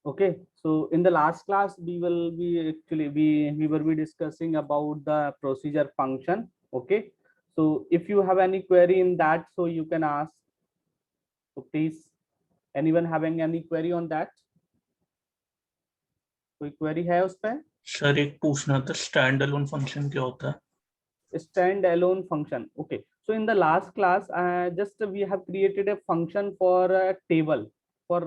Okay, so in the last class we will be actually we will be discussing about the procedure function. Okay, so if you have any query in that, so you can ask. So please, anyone having any query on that? कोई query है उस पे? Sir एक पूछना था, stand alone function क्या होता है? Standalone function. Okay, so in the last class just we have created a function for a table for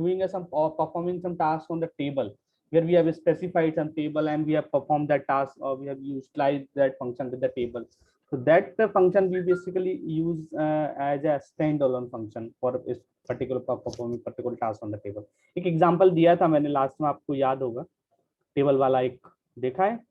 doing some or performing some tasks on the table, where we have specified some table and we have performed that task, or we have utilized that function with the table. So that function we basically use as a standalone function for इस particular performing particular task on the table. एक example दिया था मैंने last में, आपको याद होगा, table वाला एक देखा है?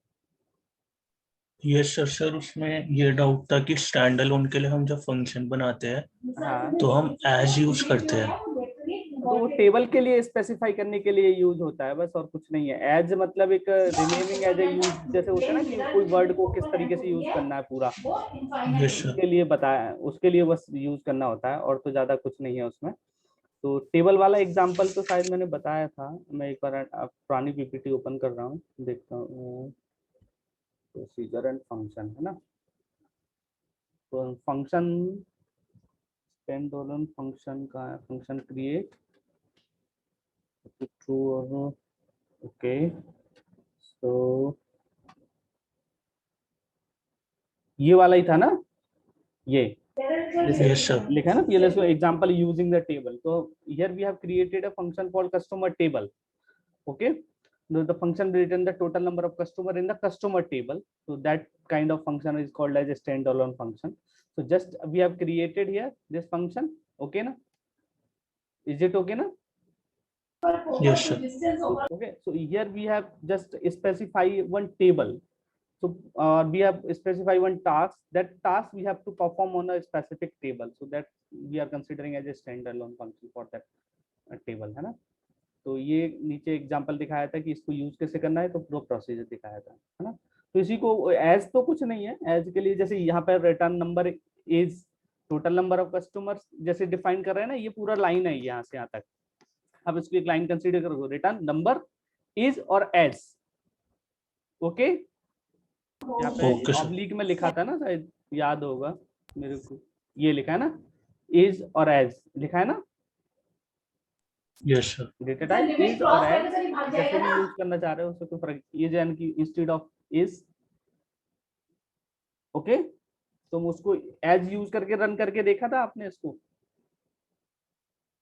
ये सर उसमें ये डाउट था कि स्टैंड अलोन के लिए हम जब फंक्शन बनाते हैं हाँ, तो हम एज यूज करते हैं, तो वो टेबल के लिए स्पेसिफाई करने के लिए यूज होता है बस, और कुछ नहीं है। एज मतलब एक रिनेमिंग एज ए यूज, जैसे होता है ना कि कोई वर्ड को किस तरीके से यूज करना है पूरा, यस सर। उसके लिए बताया, उसके लिए बस यूज करना होता है, और तो ज्यादा कुछ नहीं है उसमें। तो टेबल वाला एग्जांपल तो शायद मैंने बताया था। मैं एक बार पुरानी पीपीटी ओपन कर रहा हूँ, देखता हूँ। प्रोसीजर एंड फंक्शन है ना, तो फंक्शन स्टैंडअलोन फंक्शन का फंक्शन क्रिएट ट्रू और ओके। तो ये वाला ही था ना, ये यस सर। लिखा है ना PLS example using the table. तो here we have created a function called customer table. Okay, the function will return the total number of customer in the customer table. So that kind of function is called as a standalone function. So just we have created here this function. Okay na, is it okay na? Yes sir. Okay, so here we have just specify one table. So we have specified one task. That task we have to perform on a specific table. So that we are considering as a standalone function for that table, है ना। तो ये नीचे example दिखाया था कि इसको use कैसे करना है, तो प्रो प्रोसीजर दिखाया था, है ना। तो इसी को एज तो कुछ नहीं है, एज के लिए जैसे यहाँ पर return number is total number of customers जैसे डिफाइन कर रहे हैं ना, ये पूरा लाइन है यहाँ से यहाँ तक। अब इसको एक लाइन कंसीडर करो, रिटर्न नंबर इज और एज। ओके, यहाँ पे ओके सर। ऑब्लिक में लिखा था ना, शायद याद होगा मेरे को, ये लिखा है ना, इज और एज लिखा है ना। Yes sir. Data type is और एज जैसे भी यूज करना चाह रहे हो उससे कोई फर्क, इज यानी कि इंस्टेड ऑफ इज। ओके, तो उसको एज यूज करके रन करके देखा था आपने इसको?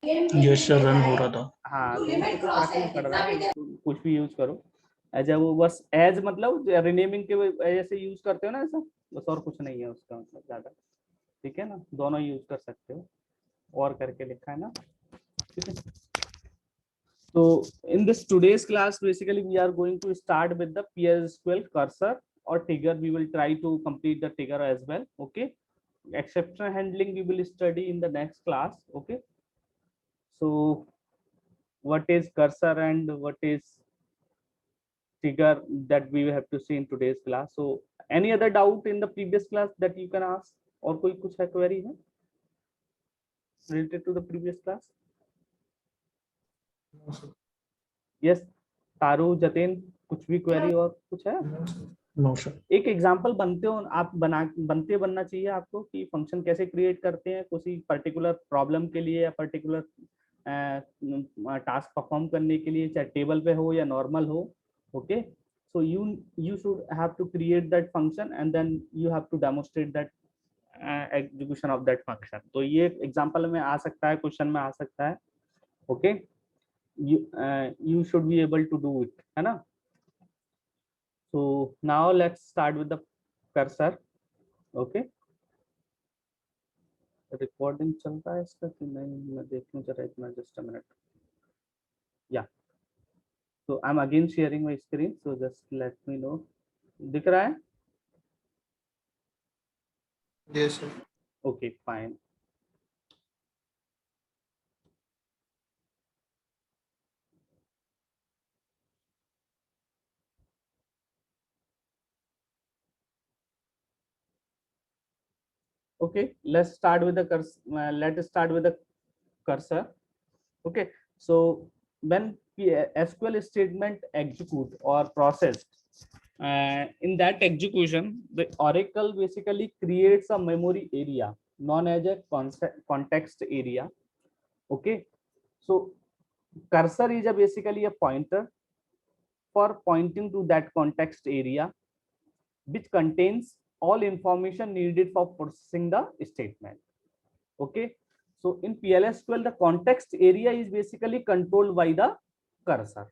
यस सर, रन हो रहा था। हाँ, तो उससे कोई फर्क नहीं पड़ रहा है, कुछ भी यूज करो। एज वो बस एज मतलब रिनेमिंग के वजह से यूज करते हो ना ऐसा, बस, और कुछ नहीं है उसका मतलब ज्यादा। ठीक है ना, दोनों यूज कर सकते हो, और करके लिखा है ना। ठीक है, so in this today's class basically we are going to start with the PSQL cursor or trigger. We will try to complete the trigger as well. Okay, exception handling we will study in the next class. Okay, so what is cursor and what is trigger, that we will have to see in today's class. So any other doubt in the previous class that you can ask, और कोई कुछ है query है related to the previous class? Yes, तारू, जतिन, कुछ भी query और कुछ है? No sir. एक एग्जांपल बनते हो आप, बनना चाहिए आपको कि फंक्शन कैसे क्रिएट करते हैं किसी पर्टिकुलर प्रॉब्लम के लिए या पर्टिकुलर टास्क परफॉर्म करने के लिए, चाहे टेबल पे हो या नॉर्मल हो। Okay, so you should have to create that function and then you have to demonstrate that execution of that function. तो ये एग्जांपल में आ सकता है, क्वेश्चन में आ सकता है। Okay, you should be able to do it, है ना। So now let's start with the cursor. Okay, recording चल रहा है इसका कि नहीं, मैं देखूं जरा, इतना जस्ट अ मिनट। या, so I'm again sharing my screen, so just let me know, दिख रहा है? Yes, sir. Okay, fine. Okay, let's start with the cursor. Okay, so when SQL statement execute or processed, in that execution, the Oracle basically creates a memory area known as a context area. Okay, so cursor is basically a pointer for pointing to that context area, which contains all information needed for processing the statement. Okay, so in PLSQL, the context area is basically controlled by the cursor.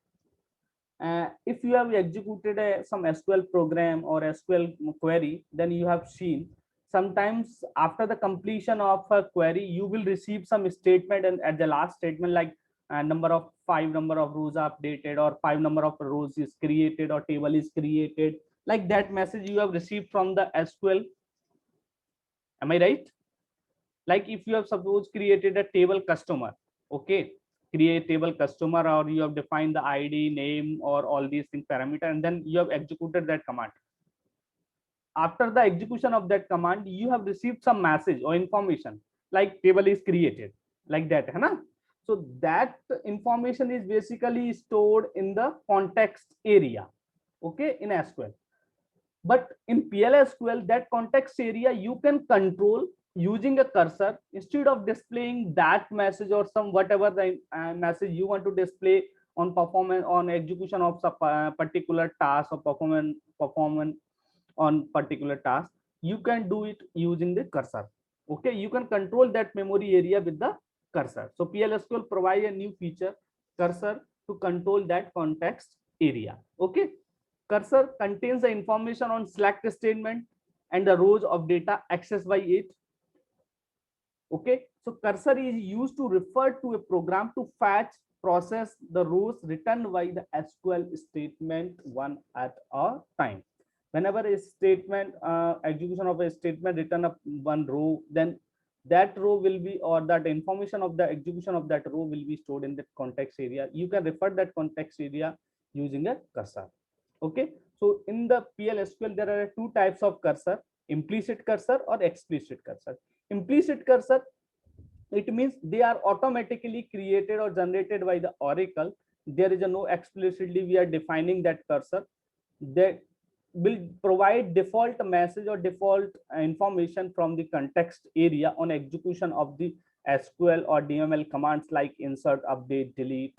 If you have executed some SQL program or SQL query, then you have seen sometimes after the completion of a query, you will receive some statement, and at the last statement, like number of number of rows are updated, or number of rows is created, or table is created, like that message you have received from the SQL. Am I right? Like if you have suppose created a table customer, okay, create table customer, or you have defined the ID, name, or all these things parameter, and then you have executed that command. After the execution of that command, you have received some message or information like table is created, like that, hai na? So that information is basically stored in the context area, okay, in SQL. But in PLSQL, that context area you can control using a cursor. Instead of displaying that message or some whatever the message you want to display on performance, on execution of some particular task, or performance on particular task, you can do it using the cursor. Okay, you can control that memory area with the cursor. So PLSQL provide a new feature, cursor, to control that context area. Okay, cursor contains the information on select statement and the rows of data accessed by it. Okay, so cursor is used to refer to a program to fetch, process the rows written by the SQL statement one at a time. Whenever a statement, execution of a statement return up one row, then that row will be, or that information of the execution of that row will be stored in the context area. You can refer that context area using a cursor. Okay, so in the PLSQL, there are two types of cursor: implicit cursor or explicit cursor. Implicit cursor, it means they are automatically created or generated by the Oracle. There is a no explicitly we are defining that cursor. That will provide default message or default information from the context area on execution of the SQL or DML commands like insert, update, delete.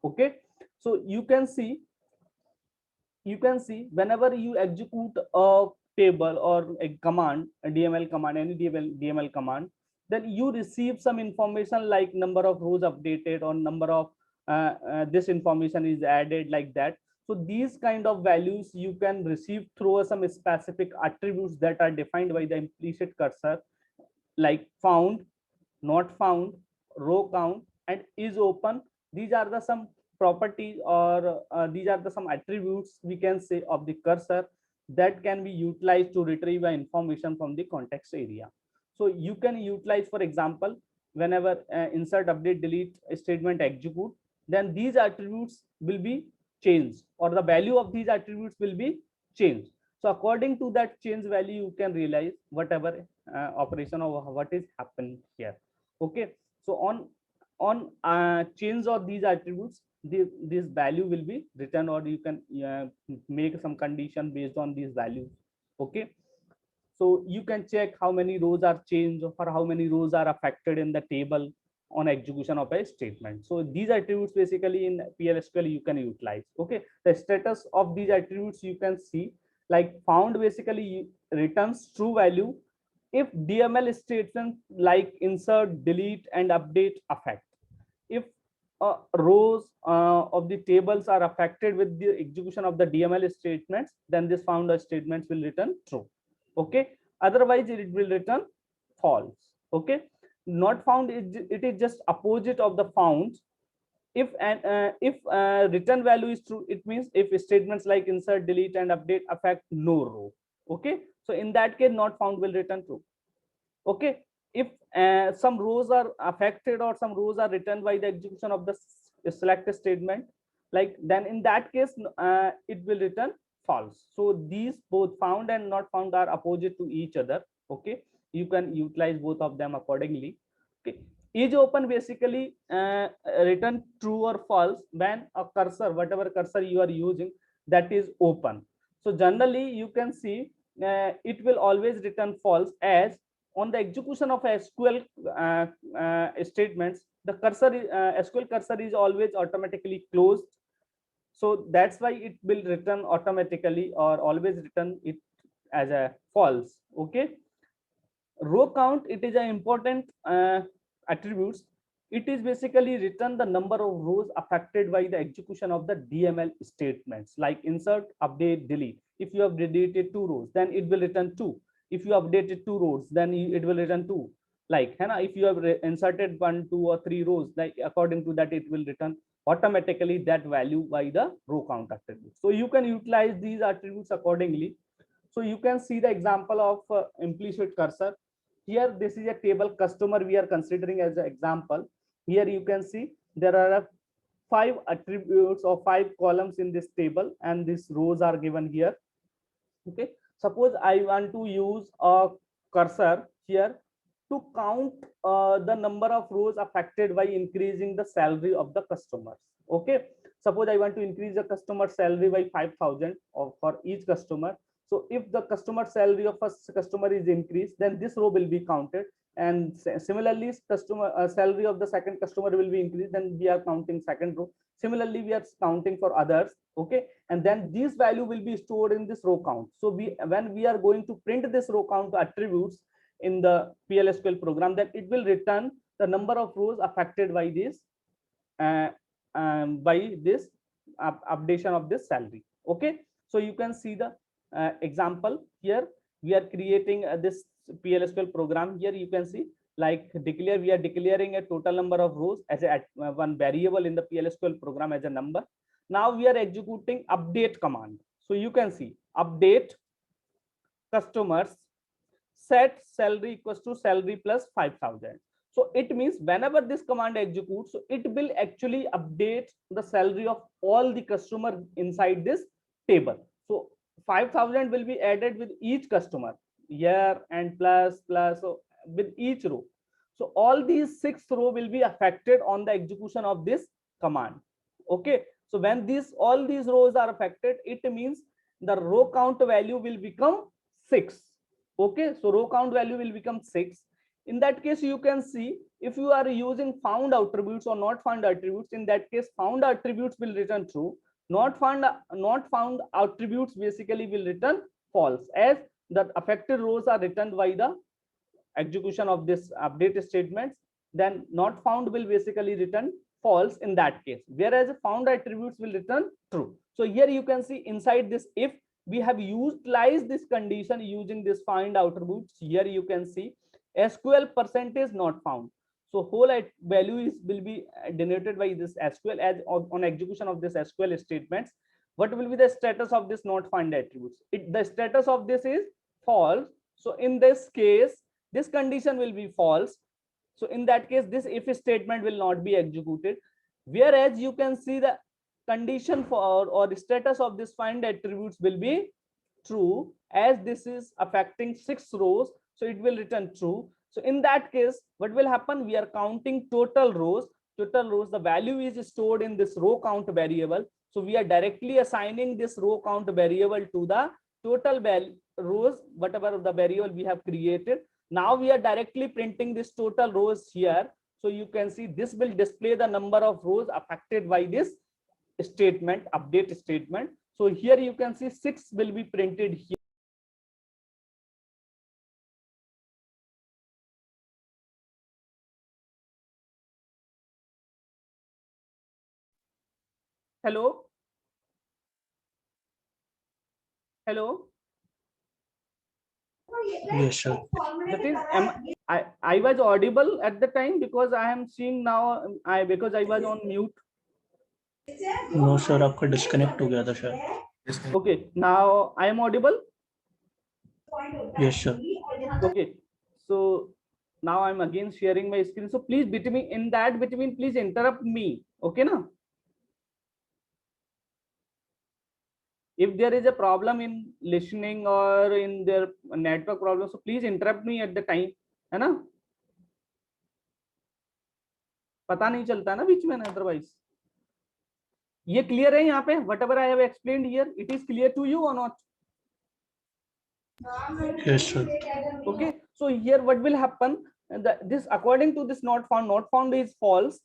Okay, so you can see whenever you execute a table or a command, a DML command, any DML command, then you receive some information like number of rows updated, or number of this information is added, like that. So these kind of values you can receive through some specific attributes that are defined by the implicit cursor, like found, not found, row count, and is open. These are the some properties, or these are the some attributes we can say of the cursor that can be utilized to retrieve information from the context area. So you can utilize, for example, whenever insert, update, delete statement execute, then these attributes will be changed, or the value of these attributes will be changed. So according to that change value, you can realize whatever operation or what is happening here. Okay, so on change of these attributes, this value will be written, or you can make some condition based on these values. Okay, so you can check how many rows are changed, or how many rows are affected in the table on execution of a statement. So these attributes basically in PLSQL you can utilize. Okay, the status of these attributes you can see, like found basically returns true value if DML statements like insert, delete, and update affect. If rows of the tables are affected with the execution of the DML statements, then this found statements will return true. Okay, otherwise it will return false. Okay, not found, it is just opposite of the found. If return value is true, it means if statements like insert, delete, and update affect no row. Okay, so in that case not found will return true. Okay, if some rows are affected, or some rows are written by the execution of the select statement, like, then in that case it will return false. So these both found and not found are opposite to each other. Okay, you can utilize both of them accordingly. Okay, is open basically return true or false when a cursor, whatever cursor you are using, that is open. So generally you can see it will always return false, as on the execution of SQL statements, the cursor SQL cursor is always automatically closed. So that's why it will return automatically or always return it as a false. Okay. Row count, it is an important attributes. It is basically return the number of rows affected by the execution of the DML statements like insert, update, delete. If you have deleted 2 rows, then it will return 2. If you updated 2 rows, then it will return 2. Like if you have inserted 1, 2 or 3 rows, like according to that it will return automatically that value by the row count attribute. So you can utilize these attributes accordingly. So you can see the example of implicit cursor. Here this is a table customer we are considering as an example. Here you can see there are 5 attributes or 5 columns in this table, and these rows are given here. Okay, suppose I want to use a cursor here to count the number of rows affected by increasing the salary of the customers. Okay, suppose I want to increase the customer salary by 5,000 for each customer. So if the customer salary of first customer is increased, then this row will be counted, and similarly customer salary of the second customer will be increased, then we are counting second row. Similarly we are counting for others. Okay, and then this value will be stored in this row count. So when we are going to print this row count attributes in the PLSQL program, that it will return the number of rows affected by this updation of this salary. Okay, so you can see the example here. We are creating this PLSQL program. Here you can see like declare, we are declaring a total number of rows as a one variable in the PLSQL program as a number. Now we are executing update command. So you can see update customers set salary equals to salary plus 5,000. So it means whenever this command executes, so it will actually update the salary of all the customer inside this table. So 5,000 will be added with each customer, year and plus so with each row. So all these 6 rows will be affected on the execution of this command. Okay, so when all these rows are affected, it means the row count value will become 6. Okay, so row count value will become 6. In that case, you can see if you are using found attributes or not found attributes, in that case found attributes will return true, not found attributes basically will return false, as the affected rows are returned by the execution of this update statements. Then not found will basically return false in that case, whereas found attributes will return true. So here you can see inside this, if we have utilized this condition using this find attributes, here you can see SQL percentage not found. So whole value will be denoted by this SQL as on execution of this SQL statements. What will be the status of this not found attributes? The status of this is false. So in this case, this condition will be false. So in that case, this if statement will not be executed. Whereas you can see the condition for or the status of this find attributes will be true, as this is affecting 6 rows, so it will return true. So in that case, what will happen? We are counting total rows. The value is stored in this row count variable. So we are directly assigning this row count variable to the total rows, whatever the variable we have created. Now we are directly printing this total rows here. So you can see this will display the number of rows affected by this statement, update statement. So here you can see 6 will be printed here. Hello. Yes, sir. That is, I was audible at the time, because I am seeing now because I was on mute. No, sir, आपका disconnect हो गया था शायद. Okay, now I am audible. Yes, sir. Okay, so now I'm again sharing my screen. So please please interrupt me. Okay, now. If there is a problem in listening or in their network problem, so please interrupt me at the time, है ना? पता नहीं चलता ना बीच में, otherwise. ये clear है यहाँ पे, whatever I have explained here, it is clear to you or not? Yes, sir. Okay, so here what will happen, this according to this not found is false.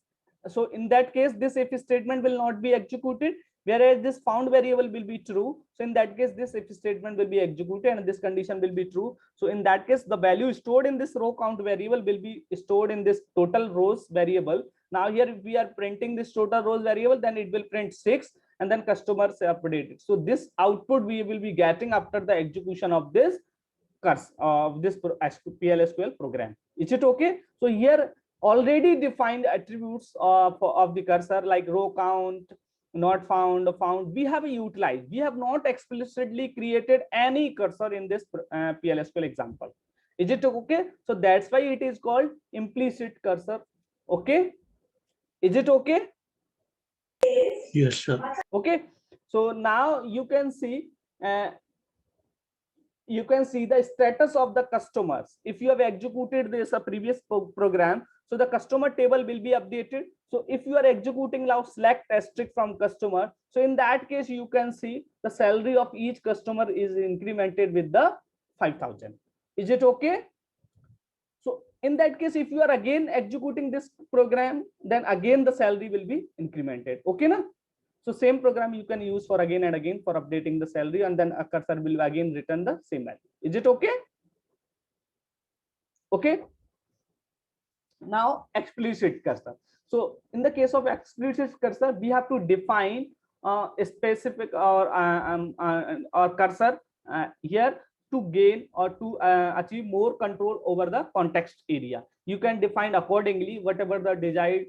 So in that case this if statement will not be executed, whereas this found variable will be true. So in that case this if statement will be executed and this condition will be true. So in that case the value stored in this row count variable will be stored in this total rows variable. Now here if we are printing this total rows variable, then it will print 6 and then customers update it. So this output we will be getting after the execution of this curse of this PLSQL program. Is it okay? So here already defined attributes of the cursor like row count, not found, found, we have utilized. We have not explicitly created any cursor in this PLSQL example. Is it okay? So that's why it is called implicit cursor. Okay, is it okay? Yes, sir. Okay, so now you can see the status of the customers. If you have executed this previous program, so the customer table will be updated. So if you are executing now select asterisk from customer, so in that case you can see the salary of each customer is incremented with the 5,000. Is it okay? So in that case, if you are again executing this program, then again the salary will be incremented. Okay na? So same program you can use for again and again for updating the salary, and then a cursor will again return the same value. Is it okay? Okay. Now explicit cursor. So in the case of explicit cursor, we have to define a specific or cursor here to gain or to achieve more control over the context area. You can define accordingly whatever the desired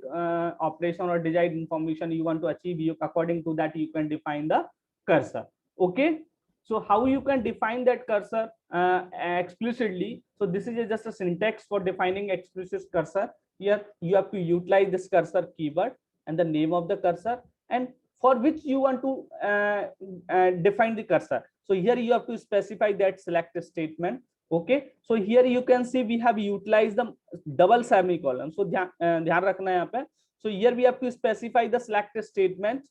operation or desired information you want to achieve. You according to that you can define the cursor. Okay, so how you can define that cursor explicitly? So this is just a syntax for defining explicit cursor. Here you have to utilize this cursor keyword and the name of the cursor and for which you want to define the cursor. So here you have to specify that select statement. Okay, so here you can see we have utilized the double semicolon. So ध्यान रखना है यहाँ पे. So here we have to specify the select statement,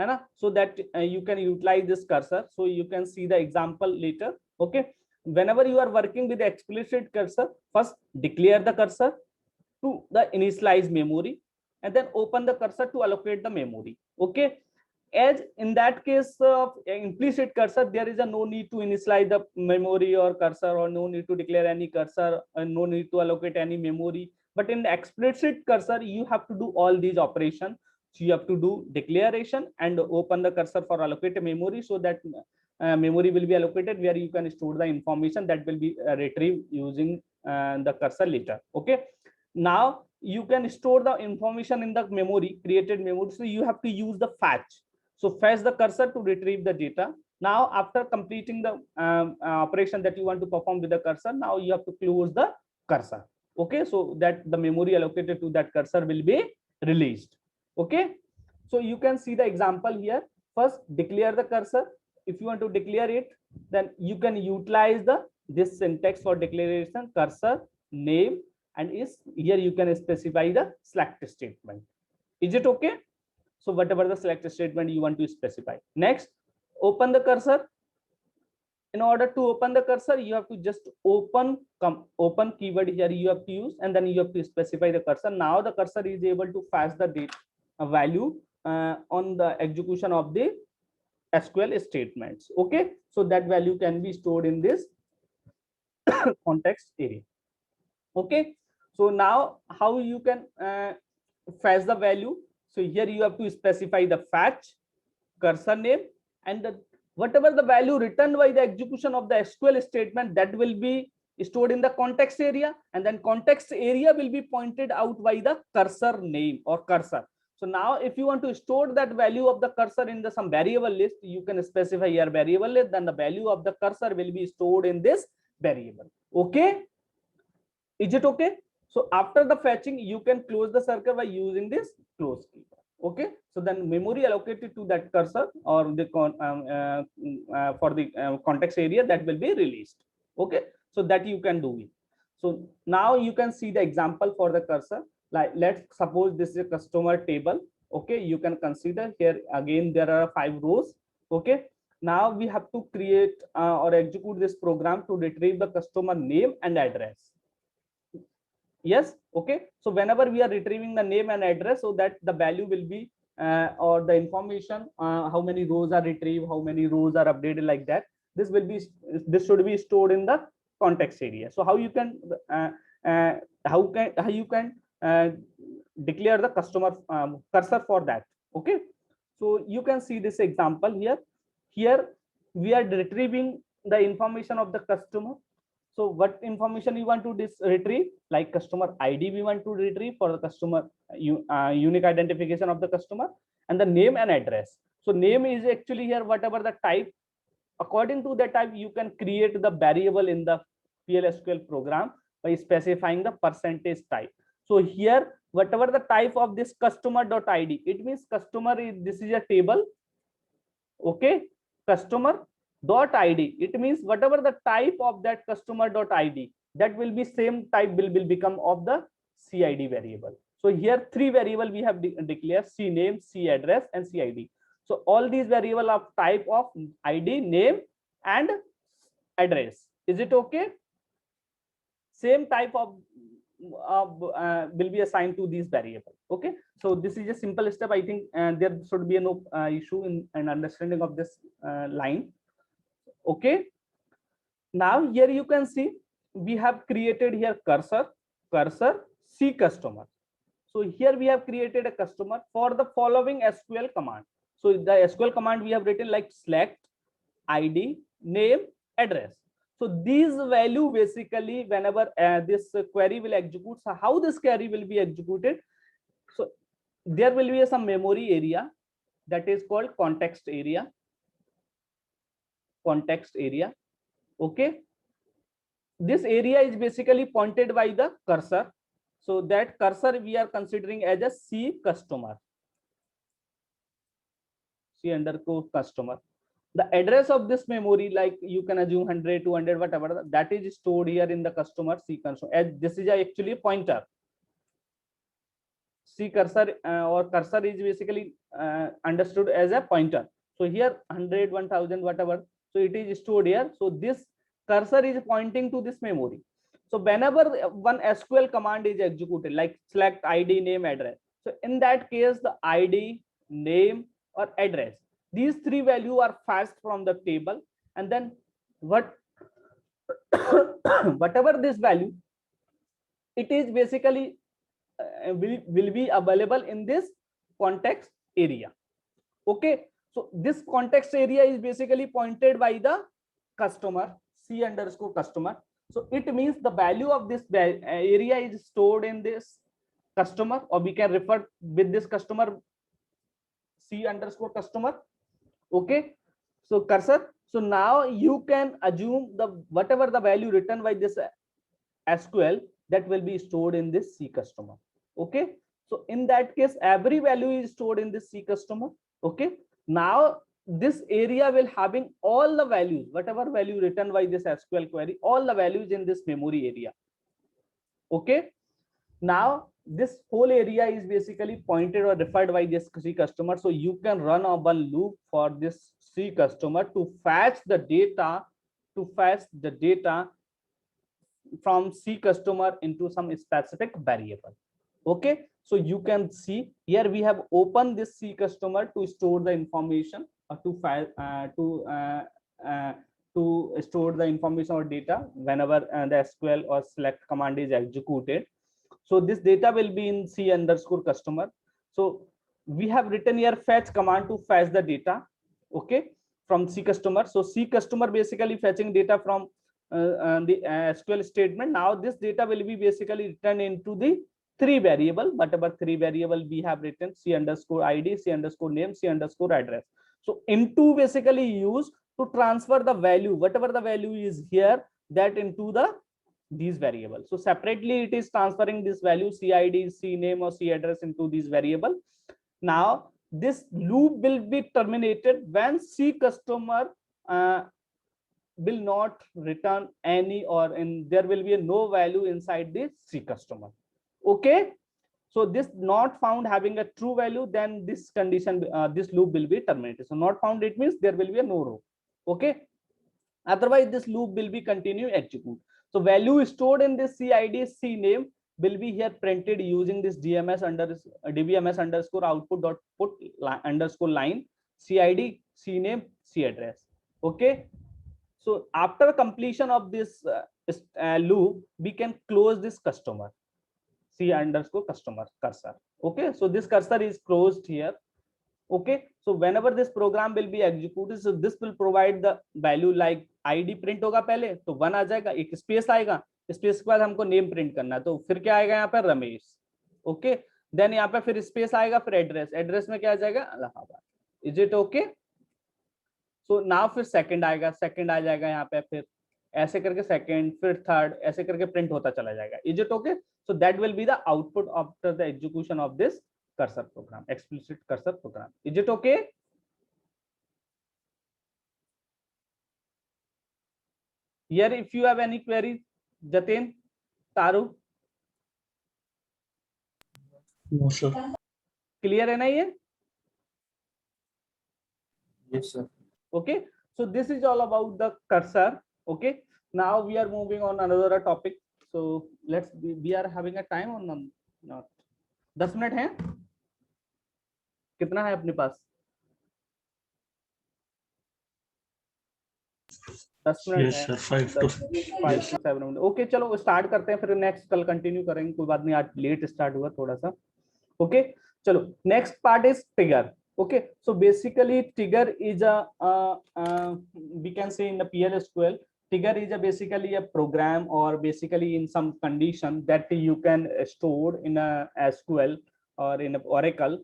है ना, so that you can utilize this cursor. So you can see the example later. Okay, whenever you are working with the explicit cursor, first declare the cursor to the initialize memory and then open the cursor to allocate the memory. Okay, as in that case of implicit cursor, there is a no need to initialize the memory or cursor, or no need to declare any cursor, and no need to allocate any memory. But in the explicit cursor you have to do all these operations. So you have to do declaration and open the cursor for allocated memory, so that memory will be allocated where you can store the information that will be retrieved using the cursor later. Okay, now you can store the information in the memory, created memory. So you have to use the fetch. So fetch the cursor to retrieve the data. Now after completing the operation that you want to perform with the cursor, now you have to close the cursor. Okay, so that the memory allocated to that cursor will be released. Okay, so you can see the example here. First declare the cursor. If you want to declare it, then you can utilize this syntax for declaration, cursor name, and is here you can specify the select statement. Is it okay? So whatever the select statement you want to specify. Next, open the cursor. In order to open the cursor, you have to just open keyword here you have to use, and then you have to specify the cursor. Now the cursor is able to fetch the data value on the execution of the SQL statements. Okay, so that value can be stored in this context area. Okay, so now how you can fetch the value? So here you have to specify the fetch, cursor name, and whatever the value returned by the execution of the SQL statement, that will be stored in the context area, and then context area will be pointed out by the cursor name or cursor. So now if you want to store that value of the cursor in some variable list, you can specify your variable list, then the value of the cursor will be stored in this variable. Okay, is it okay? So after the fetching, you can close the circle by using this close key. Okay, so then memory allocated to that cursor or the for the context area, that will be released. Okay, so that you can do it. So now you can see the example for the cursor. Like let's suppose this is a customer table. Okay, you can consider here again there are 5 rows. Okay, now we have to create or execute this program to retrieve the customer name and address. Yes, okay. So whenever we are retrieving the name and address, so that the value will be or the information, how many rows are retrieved, how many rows are updated, like that. This should be stored in the context area. So how you can uh, how you can uh, declare the customer cursor for that. Okay, so you can see this example here. Here we are retrieving the information of the customer. So what information you want to retrieve? Like customer ID we want to retrieve for the customer unique identification of the customer, and the name and address. So name is actually here whatever the type. According to the type, you can create the variable in the PLSQL program by specifying the percentage type. So here, whatever the type of this customer.id, it means customer is, this is a table. Okay, customer.id, it means whatever the type of that customer.id, that will be same type will become of the CID variable. So here 3 variable we have declared: C name, C address, and CID. So all these variable of type of ID, name, and address. Is it okay? Same type of will be assigned to these variable. Okay, so this is a simple step. I think there should be no issue in an understanding of this line. Okay, now here you can see we have created here cursor C customer. So here we have created a customer for the following SQL command. So the SQL command we have written like select ID, name, address. So these value basically whenever this query will execute. So how this query will be executed? So there will be some memory area that is called context area. Context area. Okay. This area is basically pointed by the cursor. So that cursor we are considering as a C customer. C underscore customer. The address of this memory, like you can assume 100, 200, whatever, that is stored here in the customer C cursor. As this is actually a pointer. C cursor or cursor is basically understood as a pointer. So here 100, 1000, whatever. So it is stored here. So this cursor is pointing to this memory. So whenever one SQL command is executed, like select ID, name, address. So in that case, the ID, name, or address, these 3 values are fetched from the table, and then whatever this value, it is basically will be available in this context area. Okay, so this context area is basically pointed by the customer C underscore customer. So it means the value of this area is stored in this customer, or we can refer with this customer C underscore customer. Okay, so cursor. So now you can assume the whatever the value written by this SQL, that will be stored in this C customer. Okay, so in that case every value is stored in this C customer. Okay, now this area will having all the values, whatever value written by this SQL query, all the values in this memory area. Okay, now this whole area is basically pointed or referred by this C customer. So you can run a one loop for this C customer to fetch the data, from C customer into some specific variable. Okay, so you can see here we have opened this C customer to store the information, or to store the information or data whenever the SQL or select command is executed. So this data will be in C underscore customer. So we have written here fetch command to fetch the data. Okay, from C customer. So C customer basically fetching data from the SQL statement. Now this data will be basically written into the 3 variable, whatever 3 variable we have written: C underscore ID, C underscore name, C underscore address. So into basically used to transfer the value, whatever the value is here, that into the these variables. So separately it is transferring this value CID, C name, or C address into these variable. Now this loop will be terminated when C customer will not return any, or in there will be no value inside this C customer. Okay, So this not found having a true value, then this condition, this loop will be terminated. So not found, it means there will be a no row. Okay, otherwise this loop will be continue execute. So value stored in this CID CNAME will be here printed using this dbms underscore output dot put underscore line CID CNAME CAddress. Okay, so after completion of this loop, we can close this customer C underscore customer cursor. Okay, so this cursor is closed here. Okay, so whenever this program will be executed, so this will provide the value like id print होगा पहले तो 1 आ जाएगा, एक space आएगा, space के बाद हमको name print करना है तो फिर क्या आएगा यहाँ पर रमेश. ओके, देन यहाँ पे फिर स्पेस आएगा, फिर एड्रेस, एड्रेस में क्या आ जाएगा Allahabad. Is it okay? So now फिर सेकंड आएगा, सेकंड आ जाएगा यहाँ पे, फिर ऐसे करके सेकंड, फिर थर्ड, ऐसे करके प्रिंट होता चला जाएगा. Is it okay? So that will be the output after the execution of this cursor program, explicit cursor program. Is it okay? Here if you have any queries, Jatin, Taru, No sir. clear है ना ये? Yes sir. Okay, so this is all about the cursor. Okay, now we are moving on another topic. So let's we are having a time or not? 10 minute है, कितना है अपने पास? 10 minute Yes sir. 5 to 7 minute. Okay, चलो start करते हैं, फिर next कल continue करेंगे, कोई बात नहीं, आज लेट स्टार्ट हुआ थोड़ा सा. ओके, चलो next part is trigger. Okay, so basically trigger is we can say in the PL/SQL, trigger is basically a program or basically in some condition that you can store in a SQL or in a Oracle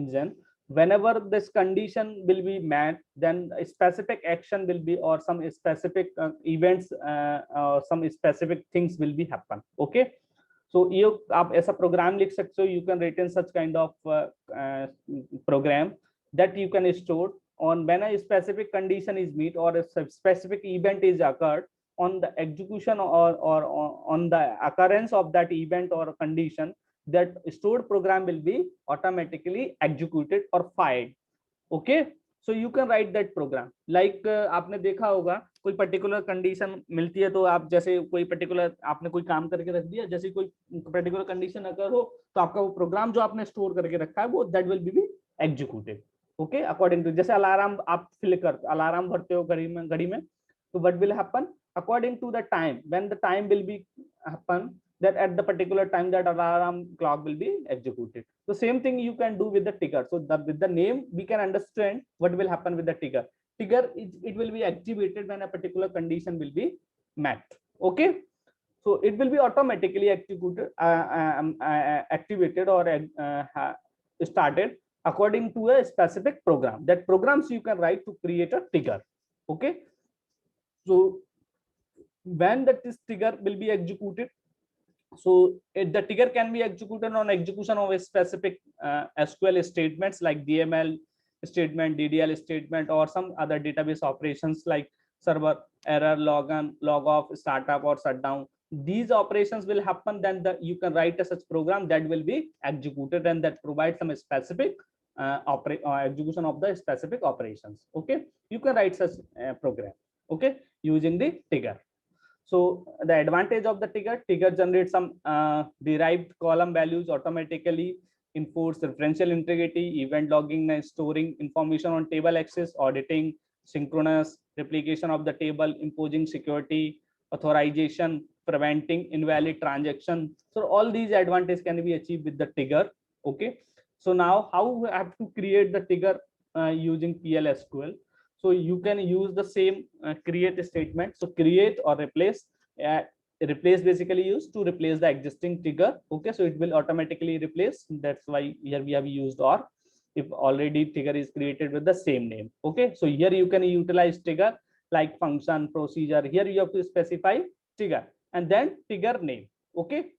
engine. Whenever this condition will be met, then a specific action will be or some specific events or some specific things will be happen. Okay, so you आप ऐसा programme लिख सकते हो, you can write in such kind of program that you can store on when a specific condition is met or a specific event is occurred. On the execution or on the occurrence of that event or condition, that stored program will be automatically executed or fired. Okay, so you can write that program like आपने देखा होगा कोई particular condition मिलती है तो आप जैसे कोई पर्टिकुलर आपने कोई काम करके रख दिया, जैसे कोई पर्टिकुलर कंडीशन अगर हो तो आपका वो प्रोग्राम जो आपने स्टोर करके रखा है वो that will be executed. Okay, according to जैसे अलार्म आप फिल कर अलार्म भरते हो घड़ी में तो what will happen according to the time when the time will be happen that at the particular time that alarm clock will be executed. So same thing you can do with the trigger. So with the name we can understand what will happen with the trigger. Trigger it will be activated when a particular condition will be met. Okay, so it will be automatically executed activated or started according to a specific program. That programs you can write to create a trigger. Okay, so when that this trigger will be executed, so the trigger can be executed on execution of a specific SQL statements like DML statement, DDL statement, or some other database operations like server error, log on, log off, startup or shutdown. These operations will happen, then you can write a such program that will be executed and that provides some specific execution of the specific operations. Okay, you can write such program, okay, using the trigger. So the advantage of the trigger generates some derived column values automatically, enforce referential integrity, event logging and storing information on table access, auditing, synchronous replication of the table, imposing security, authorization, preventing invalid transaction. So all these advantages can be achieved with the trigger. Okay, so now how we have to create the trigger using PL/SQL. So you can use the same create statement. So create or replace basically used to replace the existing trigger. Okay, so it will automatically replace. That's why here we have used or if already trigger is created with the same name. Okay, so here you can utilize trigger like function, procedure. Here you have to specify trigger and then trigger name. Okay,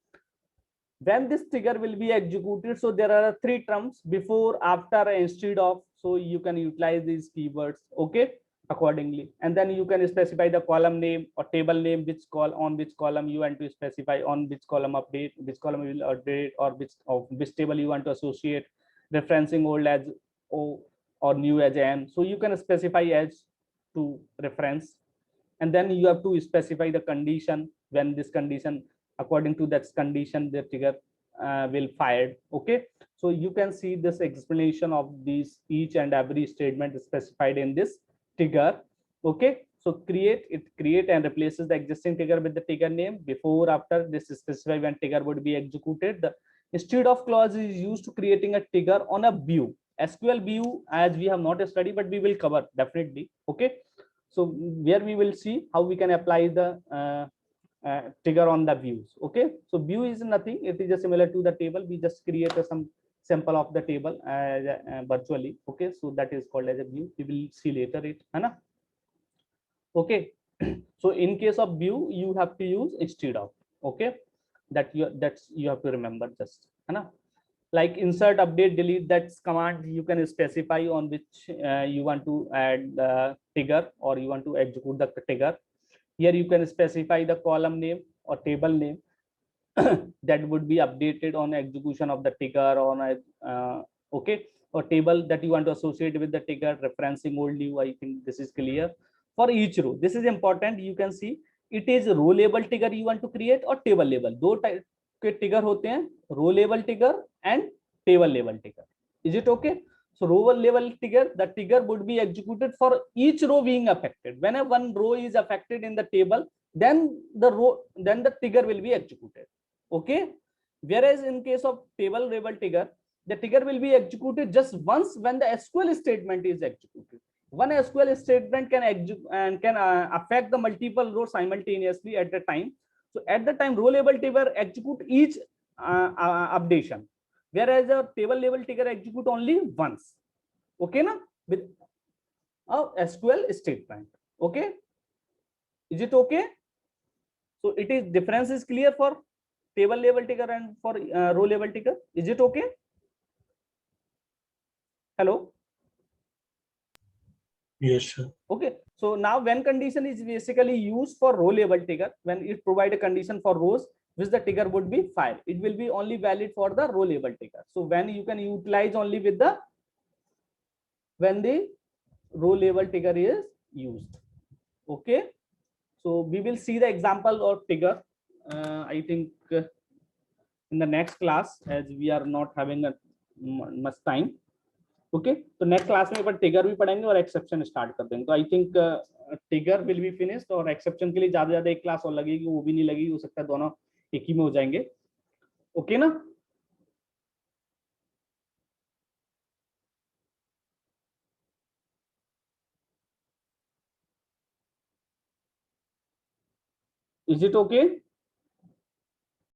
when this trigger will be executed, so there are 3 terms before, after, instead of. So you can utilize these keywords. Okay, accordingly, and then you can specify the column name or table name, which on which column you want to specify, on which column update, which column will update, or which table you want to associate, referencing old as O or new as M. So you can specify as to reference, and then you have to specify the condition, when this condition, according to that condition, the trigger will fired. Okay, so you can see this explanation of these each and every statement specified in this trigger. Okay, so create and replaces the existing trigger with the trigger name. Before, after, this specify when trigger would be executed. The instead of clause is used to creating a trigger on a view. SQL view, as we have not studied, but we will cover definitely. Okay, so where we will see how we can apply the trigger on the views. Okay, so view is nothing, it is just similar to the table. We just create some sample of the table virtually. Okay, so that is called as a view. We will see later it, है ना? Okay, so in case of view, you have to use instead of. Okay, that's you have to remember just, है ना? Like insert, update, delete, that's command you can specify on which you want to add the trigger or you want to execute the trigger. Here you can specify the column name or table name that would be updated on execution of the trigger on a okay, or table that you want to associate with the trigger, referencing old new. I think this is clear. For each row, this is important. You can see it is row label trigger you want to create or table label. दो type के trigger होते हैं, row label trigger and table label trigger. Is it okay? So row level trigger, the trigger would be executed for each row being affected. Whenever one row is affected in the table, then the trigger will be executed. Okay, whereas in case of table label trigger, the trigger will be executed just once when the SQL statement is executed. One SQL statement can affect the multiple rows simultaneously at the time. So at the time, row label trigger execute each updation, whereas a table level trigger execute only once. Okay, na, with a SQL statement. Okay, is it okay? So it is difference is clear for table level trigger and for row level trigger. Is it okay? Hello. Yes, sir. Okay, so now when condition is basically used for row level trigger, when it provide a condition for rows which the trigger would be fired, it will be only valid for the row level trigger. So when you can utilize only with the when the row level trigger is used. Okay, so we will see the example of trigger. I think in the next class, as we are not having a much time. Okay, तो next class में अपन trigger भी पढ़ेंगे और exception start कर देंगे. तो I think trigger will be finished और exception के लिए ज्यादा एक क्लास और लगेगी, वो भी नहीं लगेगी, हो सकता है दोनों एक ही में हो जाएंगे. ओके ना? Is it okay?